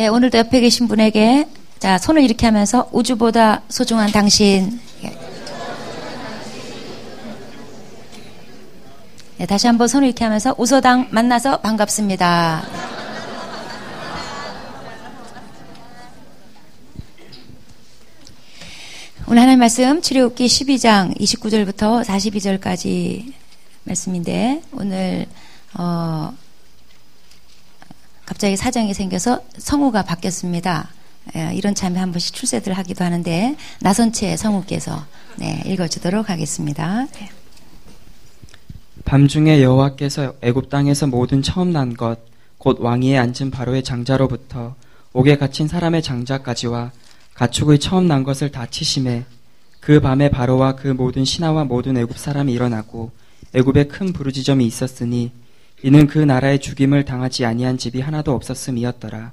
네, 오늘도 옆에 계신 분에게 자, 손을 이렇게 하면서 우주보다 소중한 당신. 네, 다시 한번 손을 이렇게 하면서 우소당 만나서 반갑습니다. 오늘 하나님 말씀 출애굽기 12장 29절부터 42절까지 말씀인데 오늘 갑자기 사정이 생겨서 성우가 바뀌었습니다. 이런 참에 한 번씩 출세들 하기도 하는데 나선채 성우께서 읽어주도록 하겠습니다. 밤중에 여호와께서 애굽 땅에서 모든 처음 난 것 곧 왕위에 앉은 바로의 장자로부터 옥에 갇힌 사람의 장자까지와 가축의 처음 난 것을 다 치심에 그 밤에 바로와 그 모든 신하와 모든 애굽 사람이 일어나고 애굽에 큰 부르짖음이 있었으니 이는 그 나라의 죽임을 당하지 아니한 집이 하나도 없었음이었더라.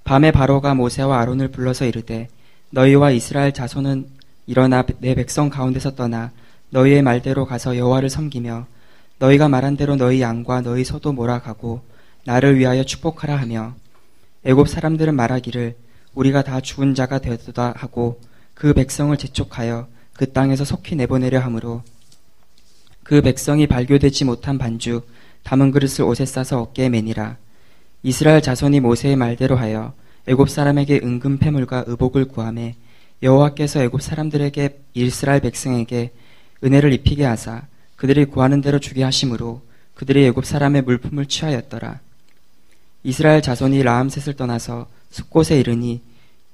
밤에 바로가 모세와 아론을 불러서 이르되 너희와 이스라엘 자손은 일어나 내 백성 가운데서 떠나 너희의 말대로 가서 여호와를 섬기며 너희가 말한 대로 너희 양과 너희 소도 몰아가고 나를 위하여 축복하라 하며 애굽 사람들은 말하기를 우리가 다 죽은 자가 되도다 하고 그 백성을 재촉하여 그 땅에서 속히 내보내려 하므로 그 백성이 발교되지 못한 반죽 담은 그릇을 옷에 싸서 어깨에 매니라. 이스라엘 자손이 모세의 말대로 하여 애굽 사람에게 은금 패물과 의복을 구하매 여호와께서 애굽 사람들에게 이스라엘 백성에게 은혜를 입히게 하사 그들이 구하는 대로 주게 하심으로 그들이 애굽 사람의 물품을 취하였더라. 이스라엘 자손이 라암셋을 떠나서 숫곳에 이르니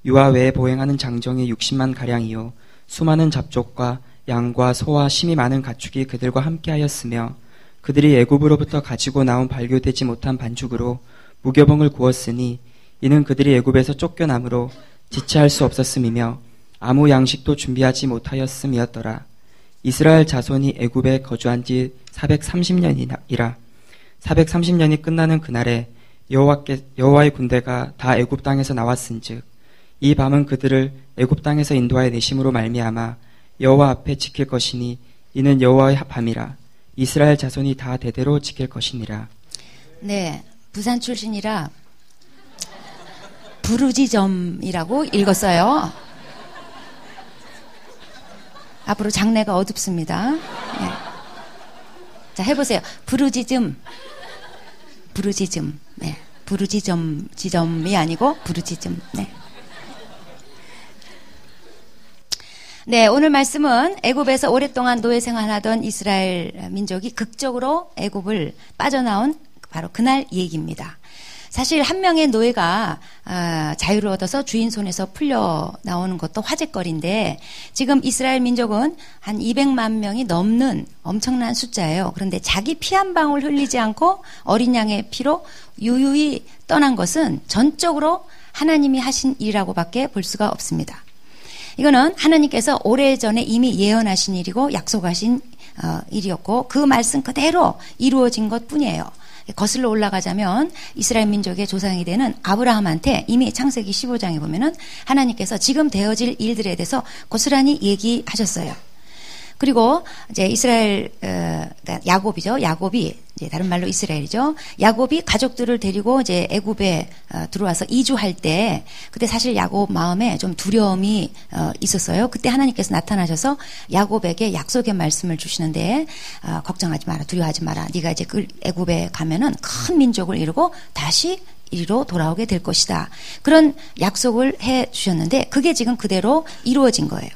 유아 외에 보행하는 장정이 60만 가량이요 수많은 잡족과 양과 소와 심이 많은 가축이 그들과 함께하였으며 그들이 애굽으로부터 가지고 나온 발교되지 못한 반죽으로 무교봉을 구웠으니 이는 그들이 애굽에서 쫓겨남으로 지체할 수 없었음이며 아무 양식도 준비하지 못하였음이었더라. 이스라엘 자손이 애굽에 거주한 지 430년이라 430년이 끝나는 그날에 여호와의 군대가 다 애굽 땅에서 나왔은즉 이 밤은 그들을 애굽 땅에서 인도하여 내심으로 말미암아 여호와 앞에 지킬 것이니 이는 여호와의 밤이라. 이스라엘 자손이 다 대대로 지킬 것이니라. 네, 부산 출신이라 부르짖음이라고 읽었어요. 앞으로 장래가 어둡습니다. 네. 자, 해보세요. 부르짖음. 네, 지점이 아니고 부르짖음. 네. 네, 오늘 말씀은 애굽에서 오랫동안 노예 생활하던 이스라엘 민족이 극적으로 애굽을 빠져나온 바로 그날 얘기입니다. 사실 한 명의 노예가 자유를 얻어서 주인 손에서 풀려 나오는 것도 화제거리인데 지금 이스라엘 민족은 한 200만 명이 넘는 엄청난 숫자예요. 그런데 자기 피 한 방울 흘리지 않고 어린 양의 피로 유유히 떠난 것은 전적으로 하나님이 하신 일이라고밖에 볼 수가 없습니다. 이거는 하나님께서 오래전에 이미 예언하신 일이고 약속하신 일이었고 그 말씀 그대로 이루어진 것뿐이에요. 거슬러 올라가자면 이스라엘 민족의 조상이 되는 아브라함한테 이미 창세기 15장에 보면은 하나님께서 지금 되어질 일들에 대해서 고스란히 얘기하셨어요. 그리고 이제 이스라엘 그러니까 야곱이죠. 야곱이 이제 다른 말로 이스라엘이죠. 야곱이 가족들을 데리고 이제 애굽에 들어와서 이주할 때 그때 사실 야곱 마음에 좀 두려움이 있었어요. 그때 하나님께서 나타나셔서 야곱에게 약속의 말씀을 주시는데 걱정하지 마라, 두려워하지 마라. 네가 이제 그 애굽에 가면은 큰 민족을 이루고 다시 이리로 돌아오게 될 것이다. 그런 약속을 해 주셨는데 그게 지금 그대로 이루어진 거예요.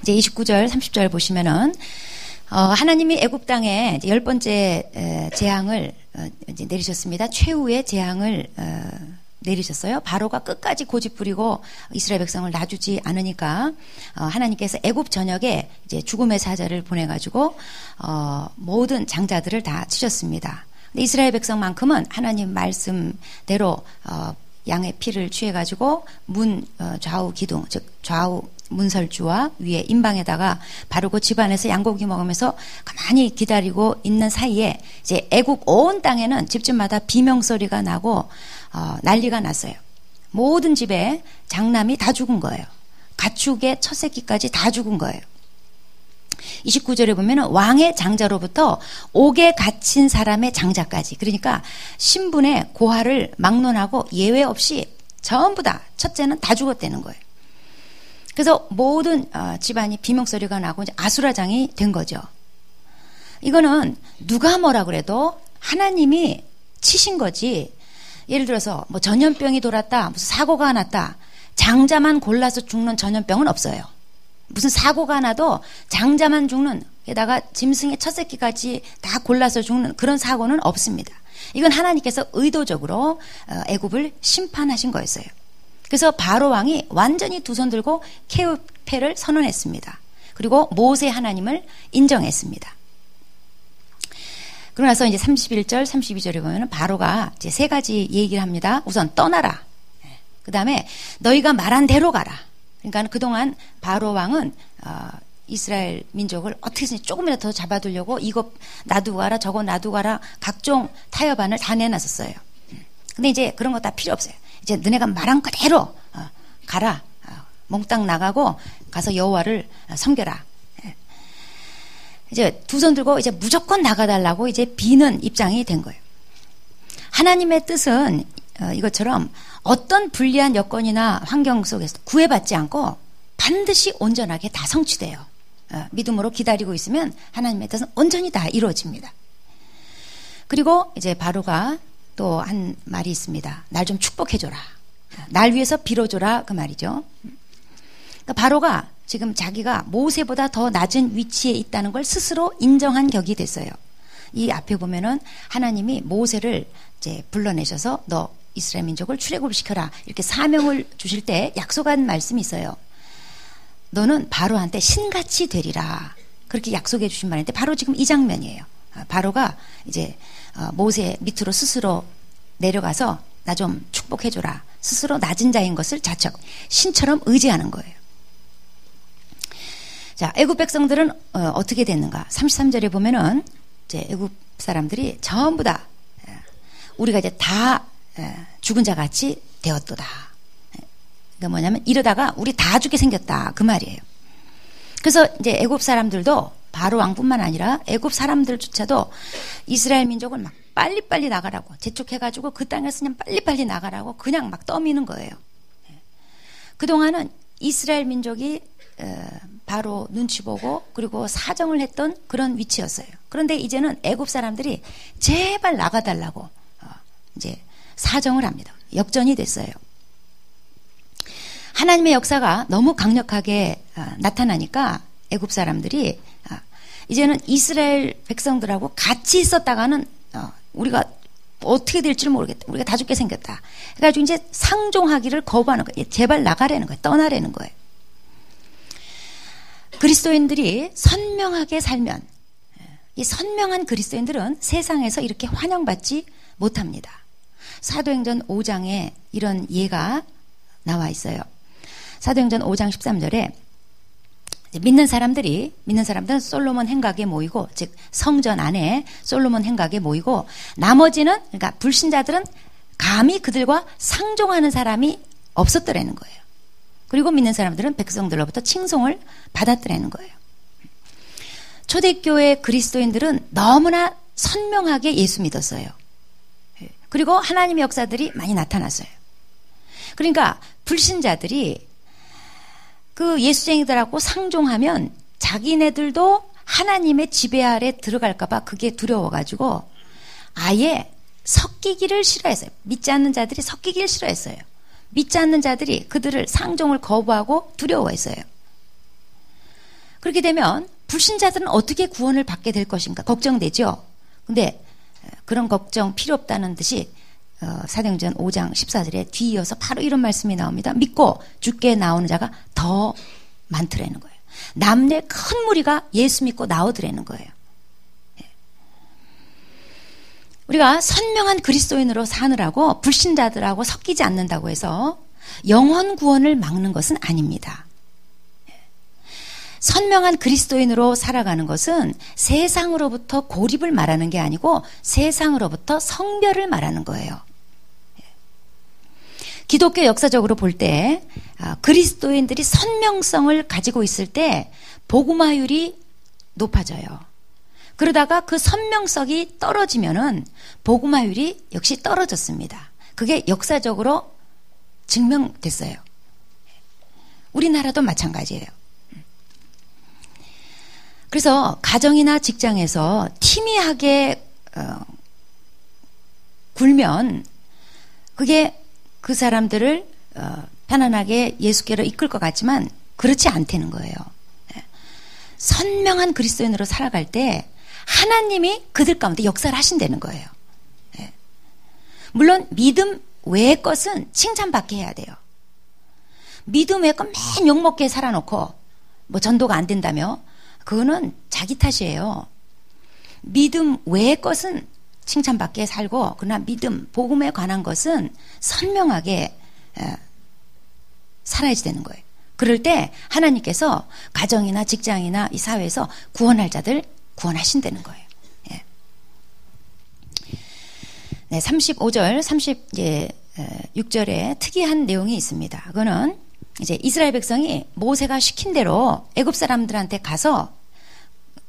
이제 29절, 30절 보시면은 하나님이 애굽 땅에 10번째 재앙을 이제 내리셨습니다. 최후의 재앙을 내리셨어요. 바로가 끝까지 고집부리고 이스라엘 백성을 놔주지 않으니까 하나님께서 애굽 전역에 이제 죽음의 사자를 보내가지고 모든 장자들을 다 치셨습니다. 근데 이스라엘 백성만큼은 하나님 말씀대로 양의 피를 취해가지고 좌우 기둥, 즉 좌우 문설주와 위에 임방에다가 바르고 집안에서 양고기 먹으면서 가만히 기다리고 있는 사이에 이제 애국 온 땅에는 집집마다 비명소리가 나고 난리가 났어요. 모든 집에 장남이 다 죽은 거예요. 가축의 첫 새끼까지 다 죽은 거예요. 29절에 보면 왕의 장자로부터 옥에 갇힌 사람의 장자까지, 그러니까 신분의 고하를 막론하고 예외 없이 전부 다 첫째는 다 죽었다는 거예요. 그래서 모든 집안이 비명소리가 나고 이제 아수라장이 된 거죠. 이거는 누가 뭐라 그래도 하나님이 치신 거지. 예를 들어서 뭐 전염병이 돌았다, 무슨 사고가 났다, 장자만 골라서 죽는 전염병은 없어요. 무슨 사고가 나도 장자만 죽는, 게다가 짐승의 첫 새끼까지 다 골라서 죽는 그런 사고는 없습니다. 이건 하나님께서 의도적으로 애굽을 심판하신 거였어요. 그래서 바로 왕이 완전히 두 손 들고 쾌유패를 선언했습니다. 그리고 모세 하나님을 인정했습니다. 그러고 나서 이제 31절, 32절에 보면 바로가 이제 세 가지 얘기를 합니다. 우선 떠나라. 그 다음에 너희가 말한 대로 가라. 그러니까 그동안 바로 왕은 이스라엘 민족을 어떻게든 조금이라도 더 잡아두려고 이거 놔두고 가라, 저거 놔두고 가라, 각종 타협안을 다 내놨었어요. 근데 이제 그런 거 다 필요 없어요. 이제 너네가 말한 그대로 가라. 몽땅 나가고 가서 여호와를 섬겨라. 이제 두 손 들고 이제 무조건 나가달라고 이제 비는 입장이 된 거예요. 하나님의 뜻은 이것처럼 어떤 불리한 여건이나 환경 속에서 구애받지 않고 반드시 온전하게 다 성취돼요. 믿음으로 기다리고 있으면 하나님의 뜻은 온전히 다 이루어집니다. 그리고 이제 바로가 또 한 말이 있습니다. 날 좀 축복해줘라. 날 위해서 빌어줘라, 그 말이죠. 그러니까 바로가 지금 자기가 모세보다 더 낮은 위치에 있다는 걸 스스로 인정한 격이 됐어요. 이 앞에 보면은 하나님이 모세를 이제 불러내셔서 너 이스라엘 민족을 출애굽을 시켜라, 이렇게 사명을 주실 때 약속한 말씀이 있어요. 너는 바로한테 신같이 되리라, 그렇게 약속해 주신 말인데 바로 지금 이 장면이에요. 바로가 이제 모세 밑으로 스스로 내려가서 나 좀 축복해줘라, 스스로 낮은 자인 것을 자척 신처럼 의지하는 거예요. 자, 애굽 백성들은 어떻게 됐는가? 33절에 보면은 이제 애굽 사람들이 전부 다 우리가 이제 다 죽은 자 같이 되었도다. 그러니까 뭐냐면 이러다가 우리 다 죽게 생겼다, 그 말이에요. 그래서 이제 애굽 사람들도 바로 왕뿐만 아니라 애굽 사람들조차도 이스라엘 민족을 막 빨리빨리 나가라고 재촉해가지고 그 땅에서 그냥 빨리빨리 나가라고 그냥 막 떠미는 거예요. 그동안은 이스라엘 민족이 바로 눈치 보고 그리고 사정을 했던 그런 위치였어요. 그런데 이제는 애굽 사람들이 제발 나가달라고 이제 사정을 합니다. 역전이 됐어요. 하나님의 역사가 너무 강력하게 나타나니까 애굽 사람들이 이제는 이스라엘 백성들하고 같이 있었다가는 우리가 어떻게 될지를 모르겠다, 우리가 다 죽게 생겼다, 그래가지고 이제 상종하기를 거부하는 거예요. 제발 나가라는 거예요. 떠나라는 거예요. 그리스도인들이 선명하게 살면 이 선명한 그리스도인들은 세상에서 이렇게 환영받지 못합니다. 사도행전 5장에 이런 예가 나와 있어요. 사도행전 5장 13절에 믿는 사람들은 솔로몬 행각에 모이고, 즉 성전 안에 솔로몬 행각에 모이고, 나머지는, 그러니까 불신자들은 감히 그들과 상종하는 사람이 없었더라는 거예요. 그리고 믿는 사람들은 백성들로부터 칭송을 받았더라는 거예요. 초대교회 그리스도인들은 너무나 선명하게 예수 믿었어요. 그리고 하나님의 역사들이 많이 나타났어요. 그러니까 불신자들이 그 예수쟁이들하고 상종하면 자기네들도 하나님의 지배 아래 들어갈까봐 그게 두려워가지고 아예 섞이기를 싫어했어요. 믿지 않는 자들이 섞이기를 싫어했어요. 믿지 않는 자들이 그들을 상종을 거부하고 두려워했어요. 그렇게 되면 불신자들은 어떻게 구원을 받게 될 것인가 걱정되죠. 근데 그런 걱정 필요 없다는 듯이 사도행전 5장 14절에 뒤이어서 바로 이런 말씀이 나옵니다. 믿고 죽게 나오는 자가 더 많더라는 거예요. 남녀 큰 무리가 예수 믿고 나오더라는 거예요. 우리가 선명한 그리스도인으로 사느라고 불신자들하고 섞이지 않는다고 해서 영혼 구원을 막는 것은 아닙니다. 선명한 그리스도인으로 살아가는 것은 세상으로부터 고립을 말하는 게 아니고 세상으로부터 성별을 말하는 거예요. 기독교 역사적으로 볼 때 그리스도인들이 선명성을 가지고 있을 때 복음화율이 높아져요. 그러다가 그 선명성이 떨어지면은 복음화율이 역시 떨어졌습니다. 그게 역사적으로 증명됐어요. 우리나라도 마찬가지예요. 그래서 가정이나 직장에서 팀이하게 굴면 그게 그 사람들을 편안하게 예수께로 이끌 것 같지만 그렇지 않다는 거예요. 선명한 그리스도인으로 살아갈 때 하나님이 그들 가운데 역사를 하신다는 거예요. 물론 믿음 외의 것은 칭찬받게 해야 돼요. 믿음 외의 것 맨 욕먹게 살아놓고 뭐 전도가 안 된다며 그거는 자기 탓이에요. 믿음 외의 것은 칭찬받게 살고 그러나 믿음, 복음에 관한 것은 선명하게 살아야지 되는 거예요. 그럴 때 하나님께서 가정이나 직장이나 이 사회에서 구원할 자들 구원하신다는 거예요. 예. 네, 35절, 36절에 특이한 내용이 있습니다. 그거는 이제 이스라엘 백성이 모세가 시킨 대로 애굽 사람들한테 가서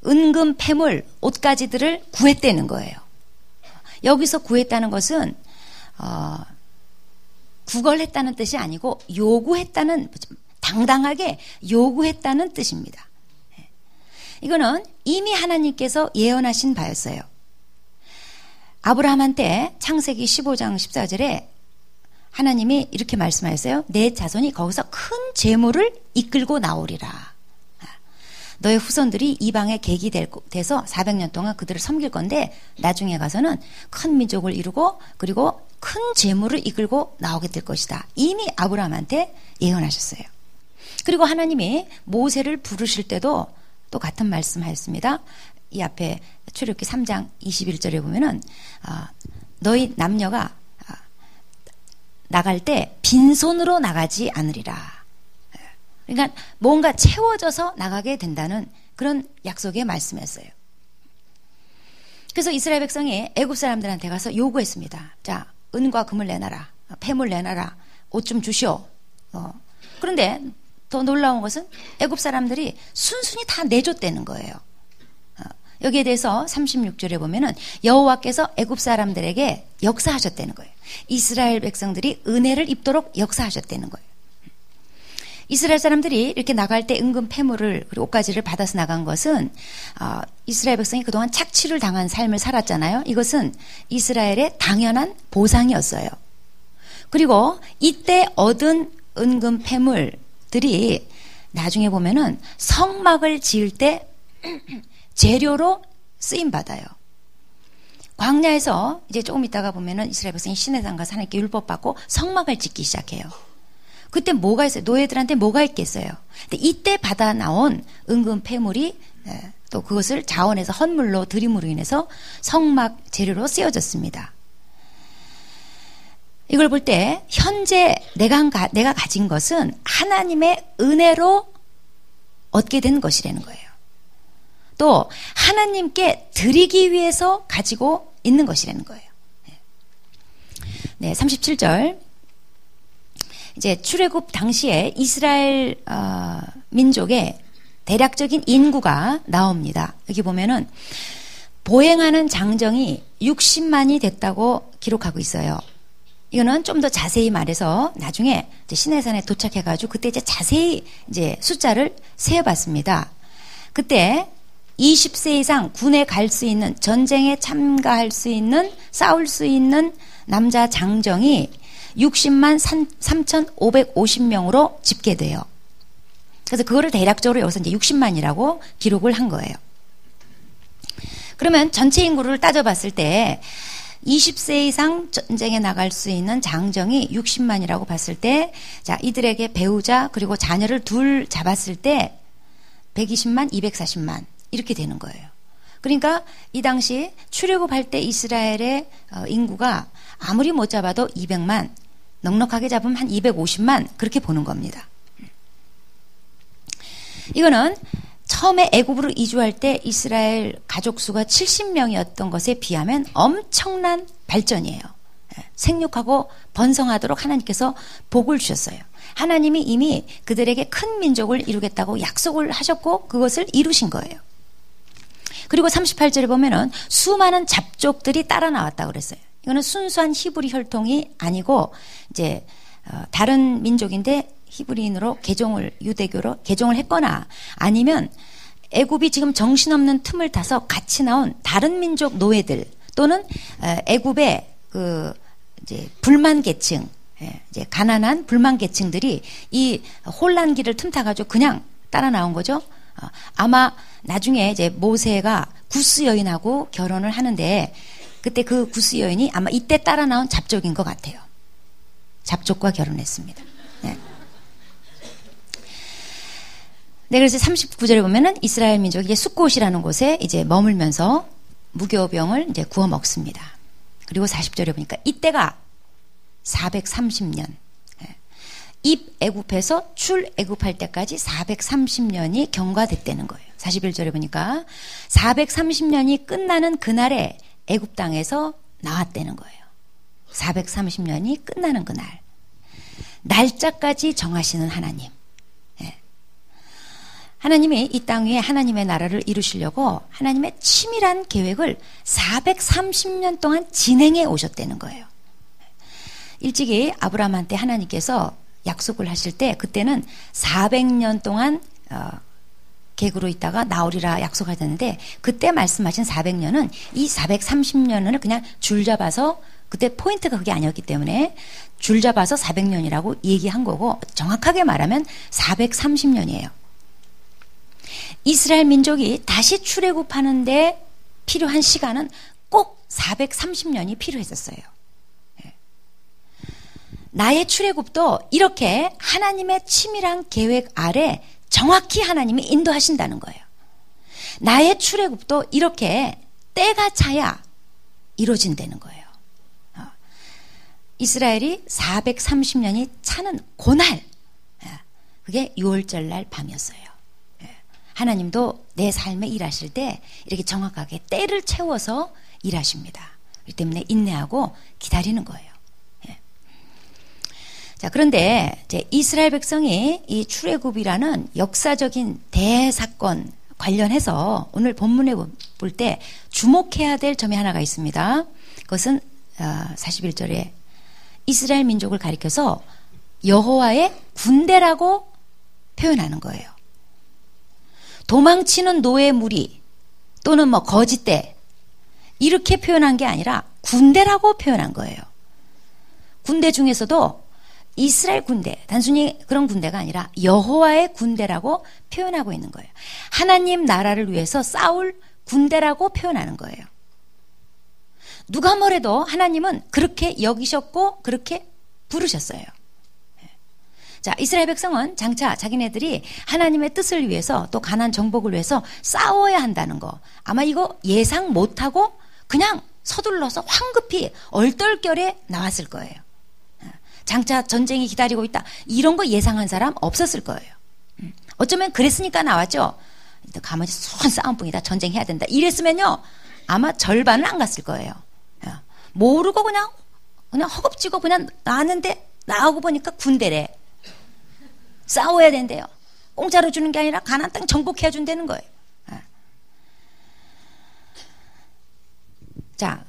은금, 패물, 옷가지들을 구했다는 거예요. 여기서 구했다는 것은 구걸했다는 뜻이 아니고 요구했다는, 당당하게 요구했다는 뜻입니다. 이거는 이미 하나님께서 예언하신 바였어요. 아브라함한테 창세기 15장 14절에 하나님이 이렇게 말씀하셨어요. 내 자손이 거기서 큰 재물을 이끌고 나오리라. 너의 후손들이 이방의 객이 돼서 400년 동안 그들을 섬길 건데 나중에 가서는 큰 민족을 이루고 그리고 큰 재물을 이끌고 나오게 될 것이다. 이미 아브라함한테 예언하셨어요. 그리고 하나님이 모세를 부르실 때도 또 같은 말씀하셨습니다. 이 앞에 출애굽기 3장 21절에 보면은 너희 남녀가 나갈 때 빈손으로 나가지 않으리라. 그러니까 뭔가 채워져서 나가게 된다는 그런 약속의 말씀이었어요. 그래서 이스라엘 백성이 애굽 사람들한테 가서 요구했습니다. 자, 은과 금을 내놔라. 폐물 내놔라. 옷 좀 주시오. 그런데 더 놀라운 것은 애굽 사람들이 순순히 다 내줬다는 거예요. 여기에 대해서 36절에 보면은 여호와께서 애굽 사람들에게 역사하셨다는 거예요. 이스라엘 백성들이 은혜를 입도록 역사하셨다는 거예요. 이스라엘 사람들이 이렇게 나갈 때 은금 패물을 그리고 옷가지를 받아서 나간 것은 이스라엘 백성이 그동안 착취를 당한 삶을 살았잖아요. 이것은 이스라엘의 당연한 보상이었어요. 그리고 이때 얻은 은금 패물들이 나중에 보면은 성막을 지을 때 재료로 쓰임 받아요. 광야에서 이제 조금 있다가 보면은 이스라엘 백성이 시내산 가서 하나님께 율법 받고 성막을 짓기 시작해요. 그때 뭐가 있어요? 노예들한테 뭐가 있겠어요? 근데 이때 받아 나온 은금 패물이 또 그것을 자원해서 헌물로 드림으로 인해서 성막 재료로 쓰여졌습니다. 이걸 볼 때 현재 내가 가진 것은 하나님의 은혜로 얻게 된 것이라는 거예요. 또 하나님께 드리기 위해서 가지고 있는 것이라는 거예요. 네, 37절. 이제 출애굽 당시에 이스라엘 민족의 대략적인 인구가 나옵니다. 여기 보면은 보행하는 장정이 60만이 됐다고 기록하고 있어요. 이거는 좀 더 자세히 말해서 나중에 이제 시내산에 도착해가지고 그때 이제 자세히 이제 숫자를 세어봤습니다. 그때 20세 이상 군에 갈 수 있는, 전쟁에 참가할 수 있는, 싸울 수 있는 남자 장정이 60만 3,550명으로 집계돼요. 그래서 그거를 대략적으로 여기서 이제 60만이라고 기록을 한 거예요. 그러면 전체 인구를 따져봤을 때 20세 이상 전쟁에 나갈 수 있는 장정이 60만이라고 봤을 때, 자, 이들에게 배우자 그리고 자녀를 둘 잡았을 때 120만, 240만 이렇게 되는 거예요. 그러니까 이 당시 출애굽할 때 이스라엘의 인구가 아무리 못 잡아도 200만, 넉넉하게 잡으면 한 250만 그렇게 보는 겁니다. 이거는 처음에 애굽으로 이주할 때 이스라엘 가족 수가 70명이었던 것에 비하면 엄청난 발전이에요. 생육하고 번성하도록 하나님께서 복을 주셨어요. 하나님이 이미 그들에게 큰 민족을 이루겠다고 약속을 하셨고 그것을 이루신 거예요. 그리고 38절에 보면은 수많은 잡족들이 따라 나왔다고 그랬어요. 이거는 순수한 히브리 혈통이 아니고 이제 다른 민족인데 히브리인으로 유대교로 개종을 했거나 아니면 애굽이 지금 정신없는 틈을 타서 같이 나온 다른 민족 노예들 또는 애굽의 그 이제 불만 계층, 이제 가난한 불만 계층들이 이 혼란기를 틈타가지고 그냥 따라 나온 거죠. 아마 나중에 이제 모세가 구스 여인하고 결혼을 하는데 그때 그 구스 여인이 아마 이때 따라 나온 잡족인 것 같아요. 잡족과 결혼했습니다. 네. 네, 그래서 39절에 보면은 이스라엘 민족이 숫곳이라는 곳에 이제 머물면서 무교병을 이제 구워 먹습니다. 그리고 40절에 보니까 이때가 430년. 입 애굽에서 출 애굽할 때까지 430년이 경과됐다는 거예요. 41절에 보니까 430년이 끝나는 그날에 애굽 땅에서 나왔다는 거예요. 430년이 끝나는 그날. 날짜까지 정하시는 하나님. 하나님이 이 땅 위에 하나님의 나라를 이루시려고 하나님의 치밀한 계획을 430년 동안 진행해 오셨다는 거예요. 일찍이 아브라함한테 하나님께서 약속을 하실 때 그때는 400년 동안 객으로 있다가 나오리라 약속하셨는데 그때 말씀하신 400년은 이 430년을 그냥 줄 잡아서 그때 포인트가 그게 아니었기 때문에 줄 잡아서 400년이라고 얘기한 거고 정확하게 말하면 430년이에요. 이스라엘 민족이 다시 출애굽하는데 필요한 시간은 꼭 430년이 필요했었어요. 나의 출애굽도 이렇게 하나님의 치밀한 계획 아래 정확히 하나님이 인도하신다는 거예요. 나의 출애굽도 이렇게 때가 차야 이루어진다는 거예요. 이스라엘이 430년이 차는 그날, 그게 6월절 날 밤이었어요. 하나님도 내 삶에 일하실 때 이렇게 정확하게 때를 채워서 일하십니다. 그렇기 때문에 인내하고 기다리는 거예요. 자, 그런데 이제 이스라엘 백성이 이 출애굽이라는 역사적인 대사건 관련해서 오늘 본문에 볼 때 주목해야 될 점이 하나가 있습니다. 그것은 41절에 이스라엘 민족을 가리켜서 여호와의 군대라고 표현하는 거예요. 도망치는 노예 무리 또는 뭐 거짓대 이렇게 표현한 게 아니라 군대라고 표현한 거예요. 군대 중에서도 이스라엘 군대, 단순히 그런 군대가 아니라 여호와의 군대라고 표현하고 있는 거예요. 하나님 나라를 위해서 싸울 군대라고 표현하는 거예요. 누가 뭐래도 하나님은 그렇게 여기셨고 그렇게 부르셨어요. 자, 이스라엘 백성은 장차 자기네들이 하나님의 뜻을 위해서 또 가나안 정복을 위해서 싸워야 한다는 거 아마 이거 예상 못하고 그냥 서둘러서 황급히 얼떨결에 나왔을 거예요. 장차 전쟁이 기다리고 있다. 이런 거 예상한 사람 없었을 거예요. 어쩌면 그랬으니까 나왔죠. 가만히 손 싸움뿐이다. 전쟁해야 된다. 이랬으면요. 아마 절반은 안 갔을 거예요. 모르고 그냥 허겁지겁 그냥 나왔는데 나오고 보니까 군대래. 싸워야 된대요. 공짜로 주는 게 아니라 가나안 땅 정복해야 준다는 거예요. 자,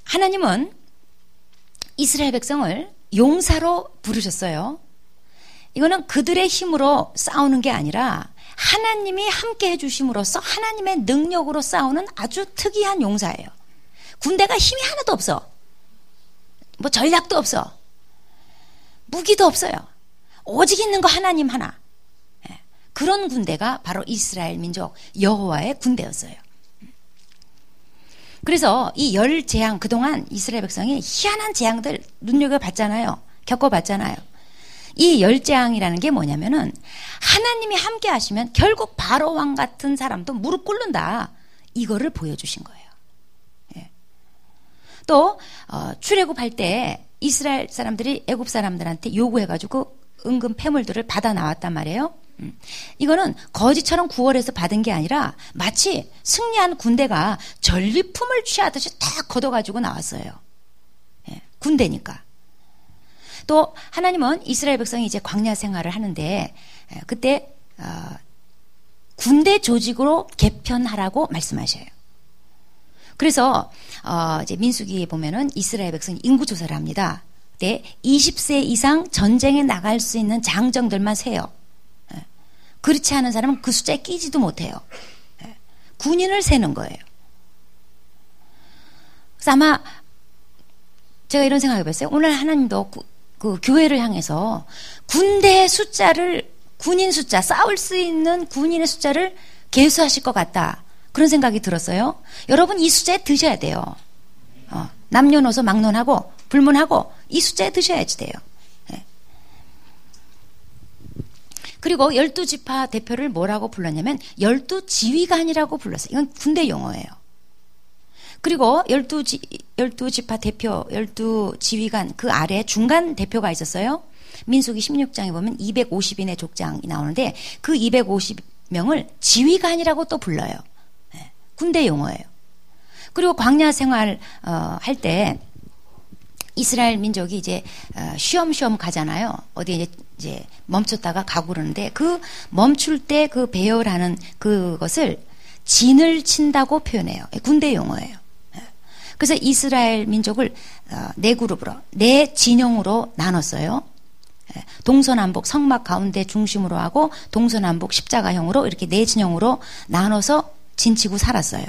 하나님은 이스라엘 백성을 용사로 부르셨어요. 이거는 그들의 힘으로 싸우는 게 아니라 하나님이 함께 해주심으로써 하나님의 능력으로 싸우는 아주 특이한 용사예요. 군대가 힘이 하나도 없어. 뭐 전략도 없어. 무기도 없어요. 오직 있는 거 하나님 하나. 그런 군대가 바로 이스라엘 민족 여호와의 군대였어요. 그래서 이 열 재앙 그동안 이스라엘 백성이 희한한 재앙들 눈여겨봤잖아요. 겪어봤잖아요. 이 열 재앙이라는 게 뭐냐면은 하나님이 함께 하시면 결국 바로 왕 같은 사람도 무릎 꿇는다. 이거를 보여주신 거예요. 또 출애굽할 때 이스라엘 사람들이 애굽 사람들한테 요구해가지고 은근 폐물들을 받아 나왔단 말이에요. 이거는 거지처럼 구월해서 받은 게 아니라 마치 승리한 군대가 전리품을 취하듯이 다 걷어가지고 나왔어요. 군대니까. 또 하나님은 이스라엘 백성이 이제 광야 생활을 하는데 그때 군대 조직으로 개편하라고 말씀하셔요. 그래서 이제 민수기에 보면은 이스라엘 백성이 인구 조사를 합니다. 그때 20세 이상 전쟁에 나갈 수 있는 장정들만 세요. 그렇지 않은 사람은 그 숫자에 끼지도 못해요. 군인을 세는 거예요. 그래서 아마 제가 이런 생각을 해봤어요. 오늘 하나님도 그 교회를 향해서 군대의 숫자를, 군인 숫자, 싸울 수 있는 군인의 숫자를 계수하실 것 같다. 그런 생각이 들었어요. 여러분 이 숫자에 드셔야 돼요. 남녀노소 막론하고 불문하고 이 숫자에 드셔야지 돼요. 그리고 12지파 대표를 뭐라고 불렀냐면 12지휘관이라고 불렀어요. 이건 군대 용어예요. 그리고 12지파 대표, 12지휘관 그 아래 중간 대표가 있었어요. 민수기 16장에 보면 250인의 족장이 나오는데 그 250명을 지휘관이라고 또 불러요. 군대 용어예요. 그리고 광야 생활 할 때 이스라엘 민족이 이제 쉬엄쉬엄 가잖아요. 어디 이제 멈췄다가 가고 그러는데 그 멈출 때 그 배열하는 그것을 진을 친다고 표현해요. 군대 용어예요. 그래서 이스라엘 민족을 네 그룹으로, 네 진영으로 나눴어요. 동서남북 성막 가운데 중심으로 하고 동서남북 십자가형으로 이렇게 네 진영으로 나눠서 진치고 살았어요.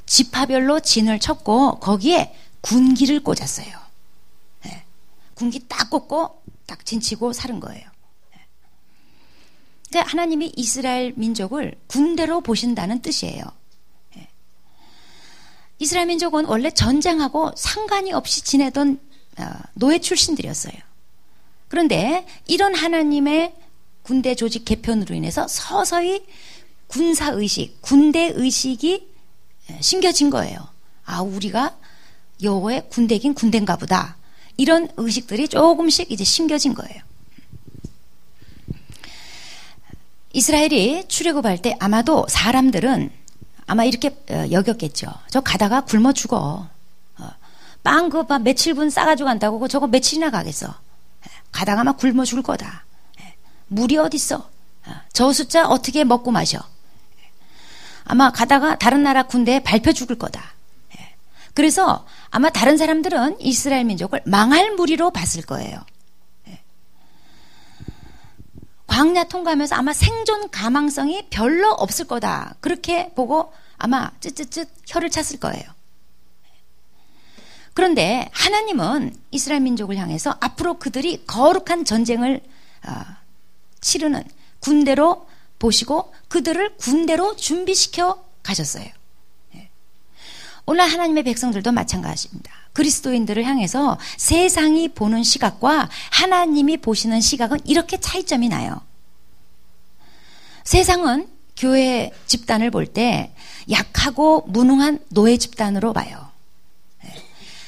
지파별로 진을 쳤고 거기에 군기를 꽂았어요. 군기 딱 꽂고 딱 진치고 사는 거예요. 그러니까 하나님이 이스라엘 민족을 군대로 보신다는 뜻이에요. 이스라엘 민족은 원래 전쟁하고 상관이 없이 지내던 노예 출신들이었어요. 그런데 이런 하나님의 군대 조직 개편으로 인해서 서서히 군사의식, 군대의식이 심겨진 거예요. 아, 우리가 여호와의 군대긴 군대인가 보다. 이런 의식들이 조금씩 이제 심겨진 거예요. 이스라엘이 출애굽할 때 아마도 사람들은 아마 이렇게 여겼겠죠. 저 가다가 굶어 죽어. 빵 그거 며칠분 싸가지고 간다고 저거 며칠이나 가겠어. 가다가 막 굶어 죽을 거다. 물이 어딨어. 저 숫자 어떻게 먹고 마셔. 아마 가다가 다른 나라 군대에 밟혀 죽을 거다. 그래서 아마 다른 사람들은 이스라엘 민족을 망할 무리로 봤을 거예요. 광야 통과하면서 아마 생존 가망성이 별로 없을 거다. 그렇게 보고 아마 쯧쯧쯧 혀를 찼을 거예요. 그런데 하나님은 이스라엘 민족을 향해서 앞으로 그들이 거룩한 전쟁을 치르는 군대로 보시고 그들을 군대로 준비시켜 가셨어요. 오늘 하나님의 백성들도 마찬가지입니다. 그리스도인들을 향해서 세상이 보는 시각과 하나님이 보시는 시각은 이렇게 차이점이 나요. 세상은 교회 집단을 볼 때 약하고 무능한 노예 집단으로 봐요.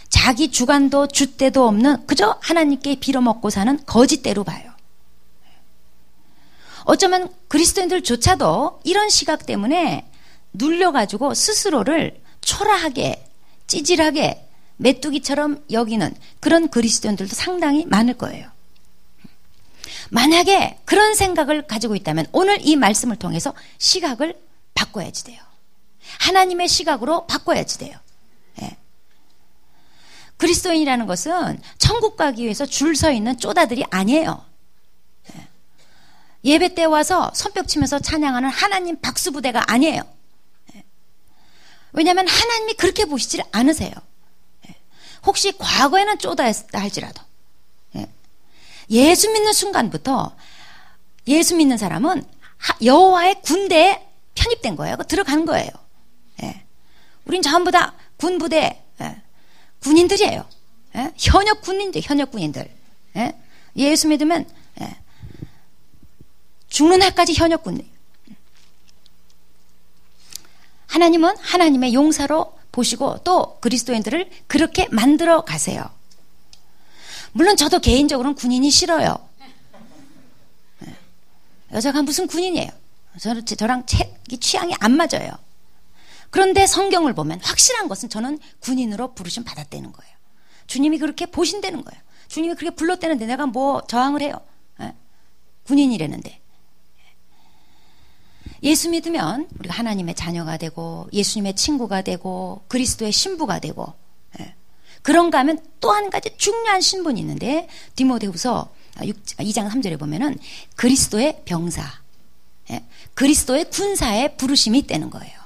자기 주관도 줏대도 없는 그저 하나님께 빌어먹고 사는 거짓대로 봐요. 어쩌면 그리스도인들조차도 이런 시각 때문에 눌려가지고 스스로를 초라하게 찌질하게 메뚜기처럼 여기는 그런 그리스도인들도 상당히 많을 거예요. 만약에 그런 생각을 가지고 있다면 오늘 이 말씀을 통해서 시각을 바꿔야지 돼요. 하나님의 시각으로 바꿔야지 돼요. 그리스도인이라는 것은 천국 가기 위해서 줄 서 있는 쪼다들이 아니에요. 예배 때 와서 손뼉 치면서 찬양하는 하나님 박수부대가 아니에요. 왜냐하면 하나님이 그렇게 보시질 않으세요. 혹시 과거에는 쪼다였다 할지라도 예수 믿는 순간부터 예수 믿는 사람은 여호와의 군대에 편입된 거예요. 들어간 거예요. 우린 전부 다 군부대 군인들이에요. 현역 군인들, 현역 군인들. 예수 믿으면 죽는 날까지 현역 군인. 하나님은 하나님의 용사로 보시고 또 그리스도인들을 그렇게 만들어 가세요. 물론 저도 개인적으로는 군인이 싫어요. 여자가 무슨 군인이에요. 저랑 취향이 안 맞아요. 그런데 성경을 보면 확실한 것은 저는 군인으로 부르심 받았다는 거예요. 주님이 그렇게 보신다는 거예요. 주님이 그렇게 불렀다는데 내가 뭐 저항을 해요. 군인이라는데. 예수 믿으면 우리가 하나님의 자녀가 되고 예수님의 친구가 되고 그리스도의 신부가 되고, 그런가 하면 또 한 가지 중요한 신분이 있는데 디모데후서 2장 3절에 보면은 그리스도의 병사, 그리스도의 군사의 부르심이 있다는 거예요.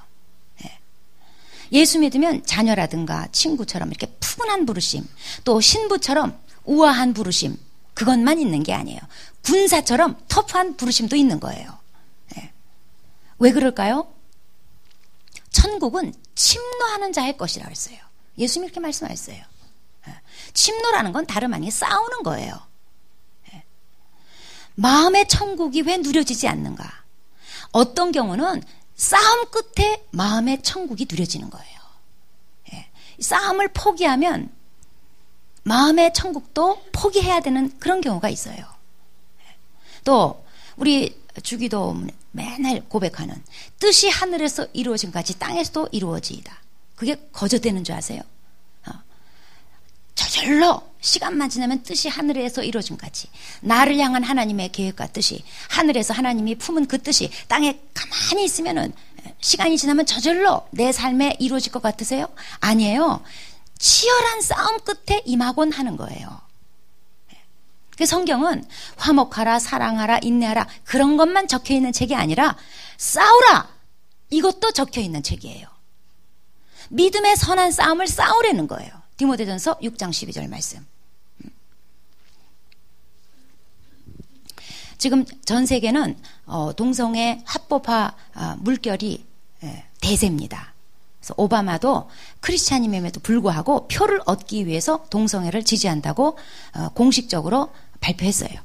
예수 믿으면 자녀라든가 친구처럼 이렇게 푸근한 부르심, 또 신부처럼 우아한 부르심, 그것만 있는 게 아니에요. 군사처럼 터프한 부르심도 있는 거예요. 왜 그럴까요? 천국은 침노하는 자의 것이라고 했어요. 예수님이 이렇게 말씀하셨어요. 침노라는 건 다름 아니게 싸우는 거예요. 마음의 천국이 왜 누려지지 않는가? 어떤 경우는 싸움 끝에 마음의 천국이 누려지는 거예요. 싸움을 포기하면 마음의 천국도 포기해야 되는 그런 경우가 있어요. 또 우리 주기도 맨날 고백하는 뜻이 하늘에서 이루어진 같이 땅에서도 이루어지이다. 그게 거저되는 줄 아세요? 저절로 시간만 지나면 뜻이 하늘에서 이루어진 같이 나를 향한 하나님의 계획과 뜻이 하늘에서 하나님이 품은 그 뜻이 땅에 가만히 있으면은 시간이 지나면 저절로 내 삶에 이루어질 것 같으세요? 아니에요. 치열한 싸움 끝에 임하곤 하는 거예요. 그 성경은 화목하라, 사랑하라, 인내하라 그런 것만 적혀 있는 책이 아니라 싸우라 이것도 적혀 있는 책이에요. 믿음의 선한 싸움을 싸우라는 거예요. 디모데전서 6장 12절 말씀. 지금 전 세계는 동성애 합법화 물결이 대세입니다. 그래서 오바마도 크리스찬임에도 불구하고 표를 얻기 위해서 동성애를 지지한다고 공식적으로 발표했어요.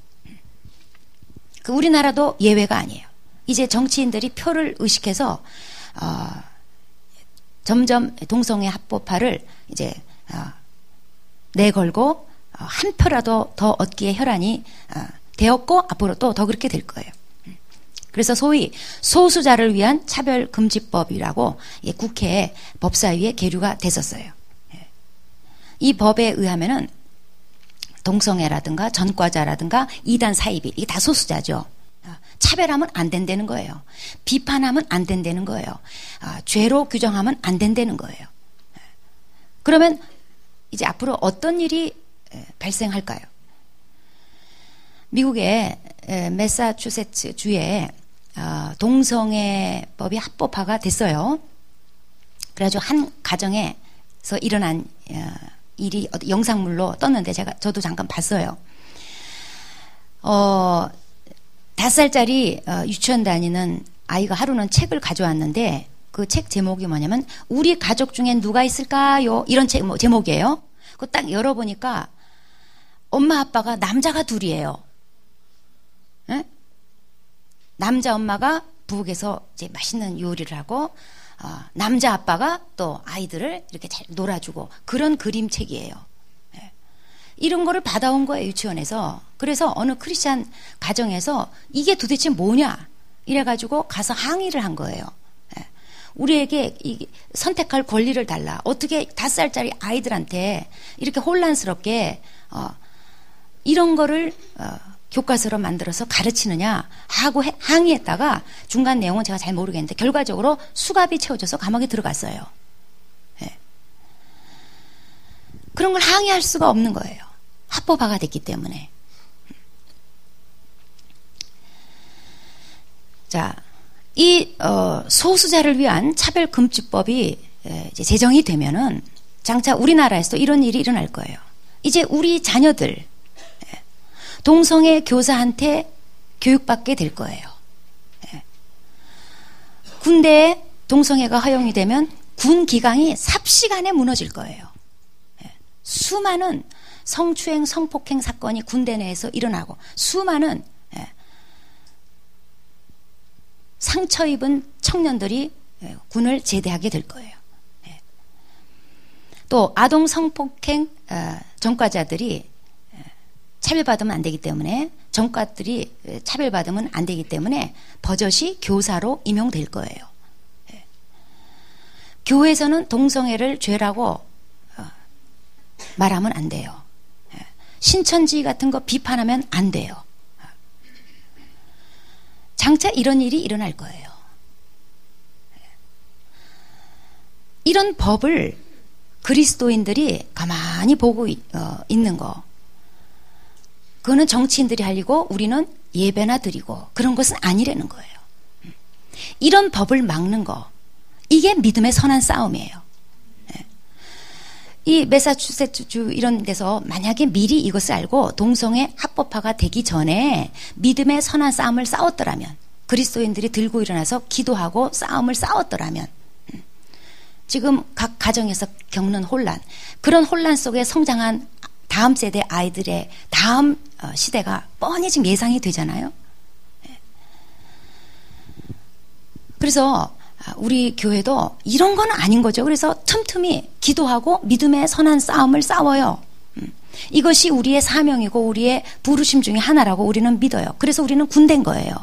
그 우리나라도 예외가 아니에요. 이제 정치인들이 표를 의식해서 점점 동성애 합법화를 이제 내걸고 한 표라도 더 얻기에 혈안이 되었고 앞으로 또 더 그렇게 될 거예요. 그래서 소위 소수자를 위한 차별금지법이라고 국회에 법사위에 계류가 됐었어요. 이 법에 의하면은 동성애라든가 전과자라든가 이단 사이비 이게 다 소수자죠. 차별하면 안 된다는 거예요. 비판하면 안 된다는 거예요. 죄로 규정하면 안 된다는 거예요. 그러면 이제 앞으로 어떤 일이 발생할까요? 미국의 매사추세츠 주에 동성애법이 합법화가 됐어요. 그래가지고 한 가정에서 일어난 일이 영상물로 떴는데 저도 잠깐 봤어요. 5살짜리 유치원 다니는 아이가 하루는 책을 가져왔는데 그 책 제목이 뭐냐면 우리 가족 중엔 누가 있을까요? 이런 제목이에요. 그거 딱 열어보니까 엄마 아빠가 남자가 둘이에요. 에? 남자 엄마가 부엌에서 이제 맛있는 요리를 하고 남자 아빠가 또 아이들을 이렇게 잘 놀아주고 그런 그림책이에요. 예. 이런 거를 받아온 거예요, 유치원에서. 그래서 어느 크리스찬 가정에서 이게 도대체 뭐냐 이래가지고 가서 항의를 한 거예요. 예. 우리에게 선택할 권리를 달라. 어떻게 5살짜리 아이들한테 이렇게 혼란스럽게 이런 거를 교과서로 만들어서 가르치느냐 하고 항의했다가 중간 내용은 제가 잘 모르겠는데 결과적으로 수갑이 채워져서 감옥에 들어갔어요. 네. 그런 걸 항의할 수가 없는 거예요. 합법화가 됐기 때문에. 자, 이 소수자를 위한 차별금지법이 이제 제정이 되면은 장차 우리나라에서도 이런 일이 일어날 거예요. 이제 우리 자녀들 동성애 교사한테 교육받게 될 거예요. 군대에 동성애가 허용이 되면 군 기강이 삽시간에 무너질 거예요. 수많은 성추행, 성폭행 사건이 군대 내에서 일어나고 수많은 상처 입은 청년들이 군을 제대하게 될 거예요. 또 아동 성폭행 전과자들이 차별받으면 안 되기 때문에 전과들이 차별받으면 안 되기 때문에 버젓이 교사로 임용될 거예요. 교회에서는 동성애를 죄라고 말하면 안 돼요. 신천지 같은 거 비판하면 안 돼요. 장차 이런 일이 일어날 거예요. 이런 법을 그리스도인들이 가만히 보고 있는 거, 그거는 정치인들이 할 일이고 우리는 예배나 드리고 그런 것은 아니라는 거예요. 이런 법을 막는 거, 이게 믿음의 선한 싸움이에요. 이 매사추세츠주 이런 데서 만약에 미리 이것을 알고 동성애 합법화가 되기 전에 믿음의 선한 싸움을 싸웠더라면, 그리스도인들이 들고 일어나서 기도하고 싸움을 싸웠더라면, 지금 각 가정에서 겪는 혼란, 그런 혼란 속에 성장한 다음 세대 아이들의 다음 시대가 뻔히 지금 예상이 되잖아요. 그래서 우리 교회도 이런 건 아닌 거죠. 그래서 틈틈이 기도하고 믿음의 선한 싸움을 싸워요. 이것이 우리의 사명이고 우리의 부르심 중에 하나라고 우리는 믿어요. 그래서 우리는 군대인 거예요.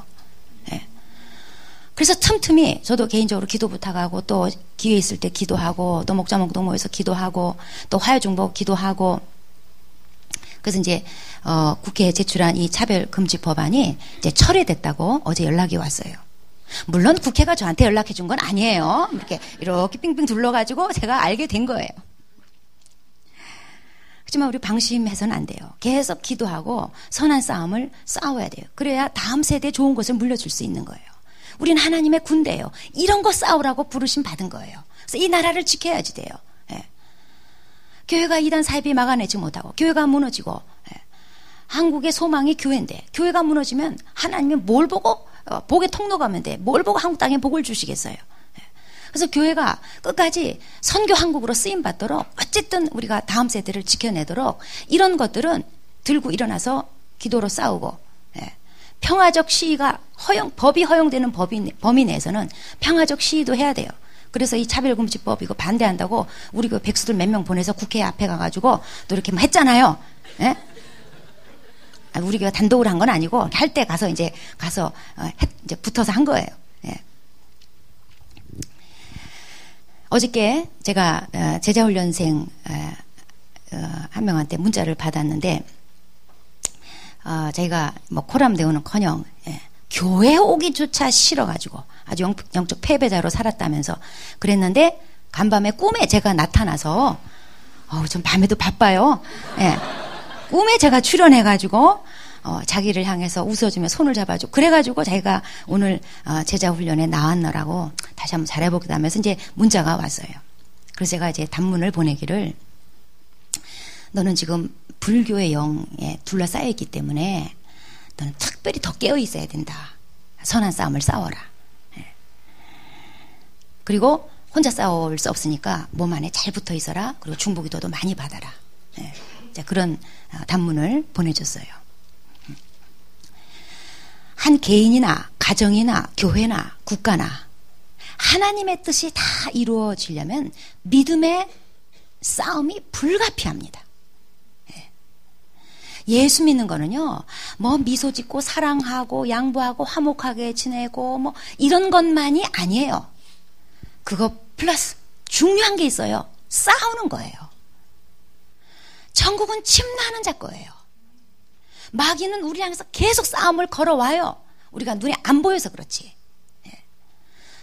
그래서 틈틈이 저도 개인적으로 기도 부탁하고, 또 기회 있을 때 기도하고, 또 목자 목동 모여서 기도하고, 또 화요중보 기도하고. 그래서 이제 국회에 제출한 이 차별금지 법안이 이제 철회됐다고 어제 연락이 왔어요. 물론 국회가 저한테 연락해 준 건 아니에요. 이렇게 빙빙 둘러가지고 제가 알게 된 거예요. 하지만 우리 방심해서는 안 돼요. 계속 기도하고 선한 싸움을 싸워야 돼요. 그래야 다음 세대에 좋은 것을 물려줄 수 있는 거예요. 우리는 하나님의 군대예요. 이런 거 싸우라고 부르심 받은 거예요. 그래서 이 나라를 지켜야지 돼요. 교회가 이단 사입이 막아내지 못하고 교회가 무너지고, 한국의 소망이 교회인데 교회가 무너지면 하나님이 뭘 보고 복의 통로 가면 돼. 뭘 보고 한국 땅에 복을 주시겠어요. 그래서 교회가 끝까지 선교 한국으로 쓰임 받도록, 어쨌든 우리가 다음 세대를 지켜내도록 이런 것들은 들고 일어나서 기도로 싸우고, 평화적 시위가 법이 허용되는 범위 내에서는 평화적 시위도 해야 돼요. 그래서 이 차별금지법 이거 반대한다고 우리 그 백수들 몇 명 보내서 국회 앞에 가가지고 또 이렇게 막 했잖아요. 우리가 단독으로 한 건 아니고 할 때 가서 이제 붙어서 한 거예요. 어저께 제가 제자훈련생 한 명한테 문자를 받았는데, 저희가 뭐 코람대우는커녕 교회 오기조차 싫어가지고 아주 영적 패배자로 살았다면서 그랬는데, 간밤에 꿈에 제가 나타나서 좀 밤에도 바빠요. 꿈에 제가 출연해가지고 자기를 향해서 웃어주며 손을 잡아주고 그래가지고 자기가 오늘 제자훈련에 나왔노라고 다시 한번 잘해보겠다 하면서 이제 문자가 왔어요. 그래서 제가 이제 단문을 보내기를, 너는 지금 불교의 영에 둘러싸여 있기 때문에 너는 특별히 더 깨어 있어야 된다. 선한 싸움을 싸워라. 그리고 혼자 싸울 수 없으니까 몸 안에 잘 붙어 있어라. 그리고 중보기도도 많이 받아라. 그런 단문을 보내줬어요. 한 개인이나 가정이나 교회나 국가나 하나님의 뜻이 다 이루어지려면 믿음의 싸움이 불가피합니다. 예수 믿는 거는요, 뭐 미소 짓고 사랑하고 양보하고 화목하게 지내고 뭐 이런 것만이 아니에요. 그거 플러스 중요한 게 있어요. 싸우는 거예요. 천국은 침노하는 자 거예요. 마귀는 우리 향해서 계속 싸움을 걸어와요. 우리가 눈에 안 보여서 그렇지.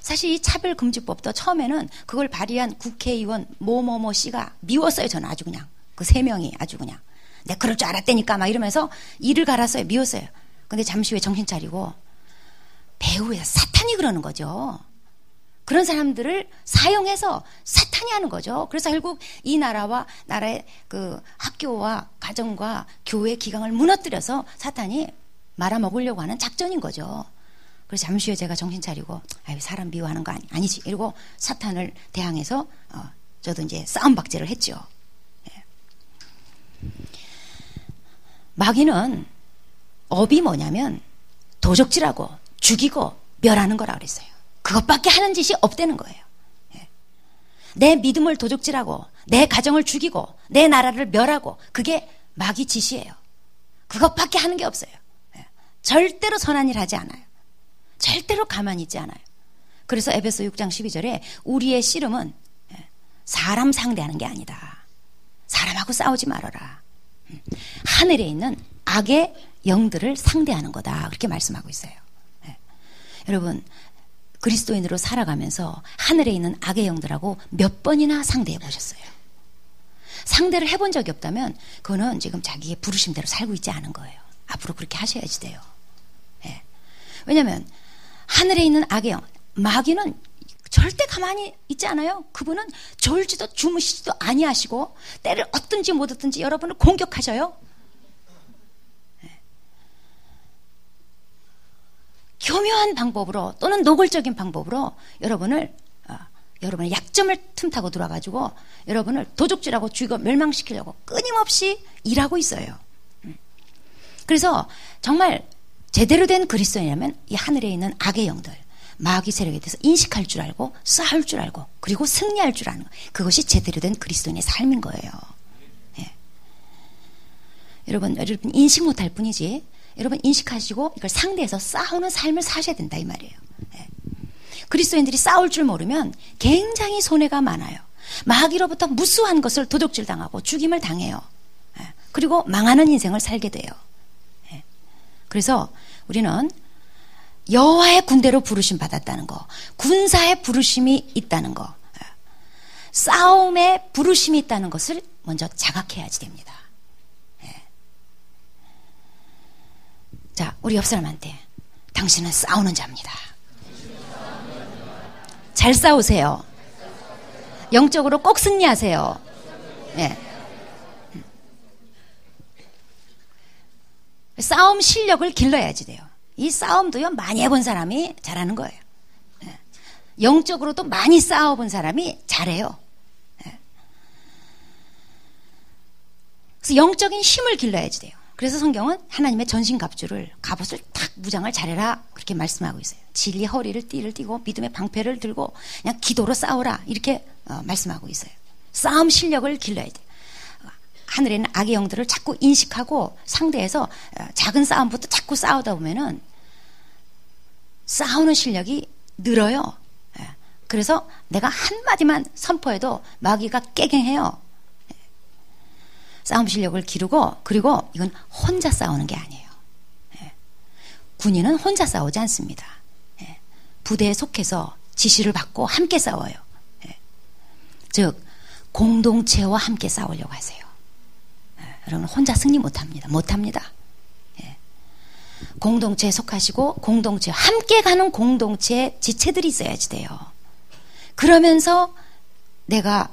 사실 이 차별금지법도 처음에는 그걸 발의한 국회의원 뭐뭐뭐 씨가 미웠어요. 저는 아주 그냥 그 3명이 아주 그냥 내가 그럴 줄 알았다니까 막 이러면서 이를 갈았어요. 미웠어요. 근데 잠시 후에 정신 차리고, 배후에 사탄이 그러는 거죠. 그런 사람들을 사용해서 사탄이 하는 거죠. 그래서 결국 이 나라와 나라의 그 학교와 가정과 교회 기강을 무너뜨려서 사탄이 말아먹으려고 하는 작전인 거죠. 그래서 잠시 후에 제가 정신 차리고, 사람 미워하는 거 아니지. 이러고 사탄을 대항해서 저도 이제 싸움박제를 했죠. 마귀는 업이 뭐냐면 도적질하고 죽이고 멸하는 거라 그랬어요. 그것밖에 하는 짓이 없다는 거예요. 내 믿음을 도적질하고 내 가정을 죽이고 내 나라를 멸하고, 그게 마귀 짓이에요. 그것밖에 하는 게 없어요. 절대로 선한 일 하지 않아요. 절대로 가만히 있지 않아요. 그래서 에베소 6장 12절에 우리의 씨름은 사람 상대하는 게 아니다. 사람하고 싸우지 말아라. 하늘에 있는 악의 영들을 상대하는 거다. 그렇게 말씀하고 있어요. 여러분, 그리스도인으로 살아가면서 하늘에 있는 악의 영들하고 몇 번이나 상대해 보셨어요? 상대를 해본 적이 없다면 그거는 지금 자기의 부르심대로 살고 있지 않은 거예요. 앞으로 그렇게 하셔야지 돼요. 예. 왜냐하면 하늘에 있는 악의 영, 마귀는 절대 가만히 있지 않아요. 그분은 졸지도 주무시지도 아니하시고 때를 얻든지 못 얻든지 여러분을 공격하셔요. 예. 교묘한 방법으로 또는 노골적인 방법으로 여러분의 약점을 틈타고 들어와가지고 여러분을 도적질하고 죽이고 멸망시키려고 끊임없이 일하고 있어요. 그래서 정말 제대로 된 그리스도인이라면 이 하늘에 있는 악의 영들, 마귀 세력에 대해서 인식할 줄 알고 싸울 줄 알고 그리고 승리할 줄 아는 것, 그것이 제대로 된 그리스도인의 삶인 거예요. 예. 여러분 인식 못할 뿐이지 여러분 인식하시고 이걸 상대해서 싸우는 삶을 사셔야 된다 이 말이에요. 예. 그리스도인들이 싸울 줄 모르면 굉장히 손해가 많아요. 마귀로부터 무수한 것을 도적질 당하고 죽임을 당해요. 예. 그리고 망하는 인생을 살게 돼요. 예. 그래서 우리는 여호와의 군대로 부르심 받았다는 거, 군사의 부르심이 있다는 거, 싸움의 부르심이 있다는 것을 먼저 자각해야지 됩니다. 예. 자, 우리 옆 사람한테 당신은 싸우는 자입니다. 잘 싸우세요. 영적으로 꼭 승리하세요. 예. 싸움 실력을 길러야지 돼요. 이 싸움도요, 많이 해본 사람이 잘하는 거예요. 예. 영적으로도 많이 싸워본 사람이 잘해요. 예. 그래서 영적인 힘을 길러야지 돼요. 그래서 성경은 하나님의 전신갑주를, 갑옷을 탁 무장을 잘해라 그렇게 말씀하고 있어요. 진리 허리를 띠를 띠고 믿음의 방패를 들고 그냥 기도로 싸워라 이렇게 말씀하고 있어요. 싸움 실력을 길러야 돼요. 하늘에 있는 악의 영들을 자꾸 인식하고 상대해서 작은 싸움부터 자꾸 싸우다 보면은 싸우는 실력이 늘어요. 그래서 내가 한마디만 선포해도 마귀가 깨갱해요. 싸움 실력을 기르고, 그리고 이건 혼자 싸우는 게 아니에요. 군인은 혼자 싸우지 않습니다. 부대에 속해서 지시를 받고 함께 싸워요. 즉 공동체와 함께 싸우려고 하세요. 여러분 혼자 승리 못합니다. 공동체에 속하시고 공동체 함께 가는 공동체에 지체들이 있어야지 돼요. 그러면서 내가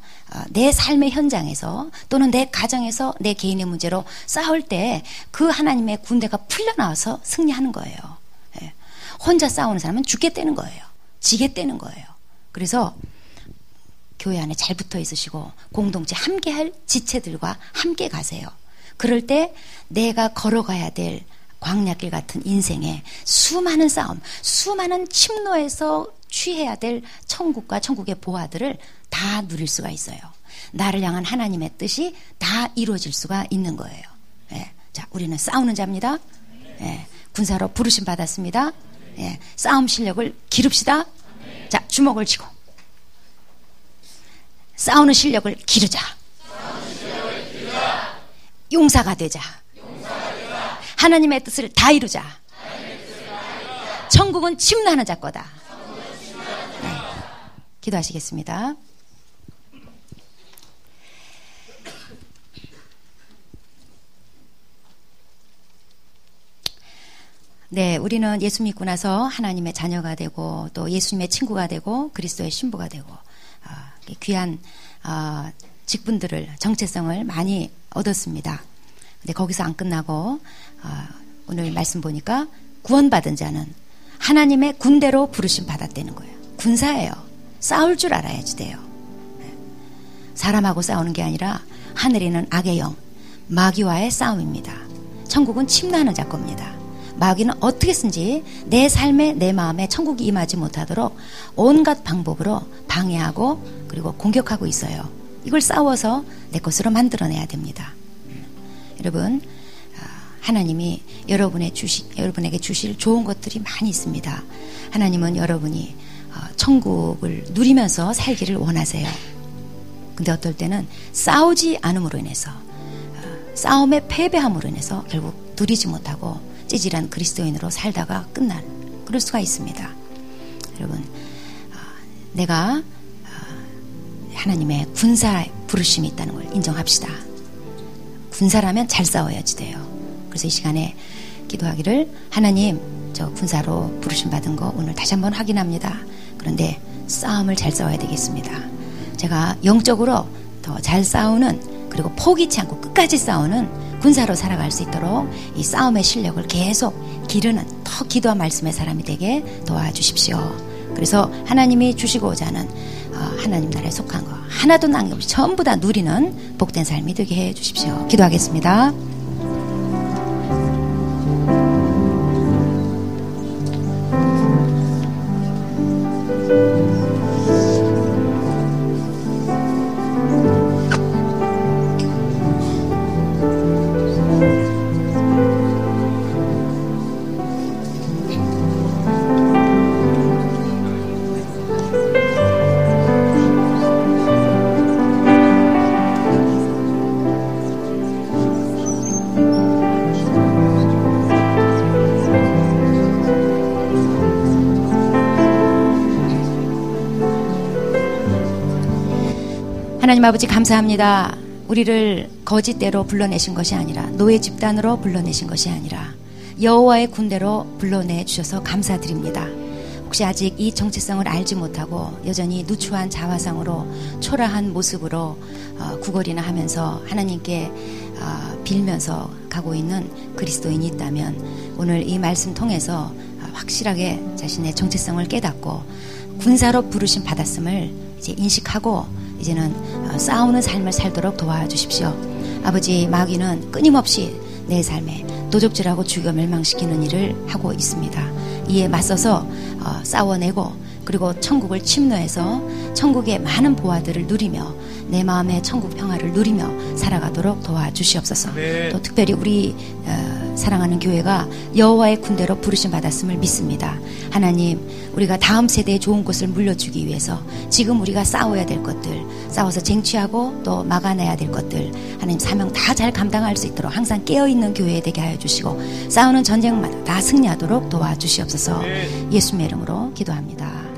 내 삶의 현장에서 또는 내 가정에서 내 개인의 문제로 싸울 때 그 하나님의 군대가 풀려나와서 승리하는 거예요. 혼자 싸우는 사람은 죽겠다는 거예요. 지겠다는 거예요. 그래서 교회 안에 잘 붙어 있으시고 공동체 함께 할 지체들과 함께 가세요. 그럴 때 내가 걸어가야 될 광야길 같은 인생에 수많은 싸움, 수많은 침노에서 취해야 될 천국과 천국의 보화들을 다 누릴 수가 있어요. 나를 향한 하나님의 뜻이 다 이루어질 수가 있는 거예요. 예. 자, 우리는 싸우는 자입니다. 예. 군사로 부르심 받았습니다. 예. 싸움 실력을 기릅시다. 자, 주먹을 쥐고 싸우는 실력을 기르자. 용사가 되자. 하나님의 뜻을 다 이루자. 천국은 침노하는 자 거다. 네. 기도하시겠습니다. 네, 우리는 예수 믿고 나서 하나님의 자녀가 되고 또 예수님의 친구가 되고 그리스도의 신부가 되고 귀한 직분들을, 정체성을 많이 얻었습니다. 근데 거기서 안 끝나고 오늘 말씀 보니까 구원받은 자는 하나님의 군대로 부르심 받았다는 거예요. 군사예요. 싸울 줄 알아야지 돼요. 사람하고 싸우는 게 아니라 하늘에 있는 악의 영, 마귀와의 싸움입니다. 천국은 침노하는 자 겁니다. 마귀는 어떻게든지 내 삶에, 내 마음에 천국이 임하지 못하도록 온갖 방법으로 방해하고 그리고 공격하고 있어요. 이걸 싸워서 내 것으로 만들어내야 됩니다. 여러분, 하나님이 여러분에게 주실 좋은 것들이 많이 있습니다. 하나님은 여러분이 천국을 누리면서 살기를 원하세요. 근데 어떨 때는 싸우지 않음으로 인해서, 싸움에 패배함으로 인해서 결국 누리지 못하고 찌질한 그리스도인으로 살다가 끝날, 그럴 수가 있습니다. 여러분, 내가 하나님의 군사 부르심이 있다는 걸 인정합시다. 군사라면 잘 싸워야지 돼요. 그래서 이 시간에 기도하기를, 하나님, 저 군사로 부르심 받은 거 오늘 다시 한번 확인합니다. 그런데 싸움을 잘 싸워야 되겠습니다. 제가 영적으로 더 잘 싸우는, 그리고 포기치 않고 끝까지 싸우는 군사로 살아갈 수 있도록 이 싸움의 실력을 계속 기르는 더 기도와 말씀의 사람이 되게 도와주십시오. 그래서 하나님이 주시고자 하는 하나님 나라에 속한 거 하나도 남김없이 전부 다 누리는 복된 삶이 되게 해 주십시오. 기도하겠습니다. 하나님 아버지 감사합니다. 우리를 거짓대로 불러내신 것이 아니라, 노예 집단으로 불러내신 것이 아니라 여호와의 군대로 불러내 주셔서 감사드립니다. 혹시 아직 이 정체성을 알지 못하고 여전히 누추한 자화상으로 초라한 모습으로 구걸이나 하면서 하나님께 빌면서 가고 있는 그리스도인이 있다면 오늘 이 말씀 통해서 확실하게 자신의 정체성을 깨닫고 군사로 부르심 받았음을 이제 인식하고 이제는 싸우는 삶을 살도록 도와주십시오. 아버지, 마귀는 끊임없이 내 삶에 도적질하고 죽여 멸망시키는 일을 하고 있습니다. 이에 맞서서 싸워내고, 그리고 천국을 침노해서 천국의 많은 보화들을 누리며 내 마음의 천국 평화를 누리며 살아가도록 도와주시옵소서. 네. 또 특별히 우리 사랑하는 교회가 여호와의 군대로 부르심 받았음을 믿습니다. 하나님, 우리가 다음 세대에 좋은 것을 물려주기 위해서 지금 우리가 싸워야 될 것들, 싸워서 쟁취하고 또 막아내야 될 것들, 하나님 사명 다 잘 감당할 수 있도록 항상 깨어있는 교회 되게 하여 주시고 싸우는 전쟁마다 다 승리하도록 도와주시옵소서. 예수님의 이름으로 기도합니다.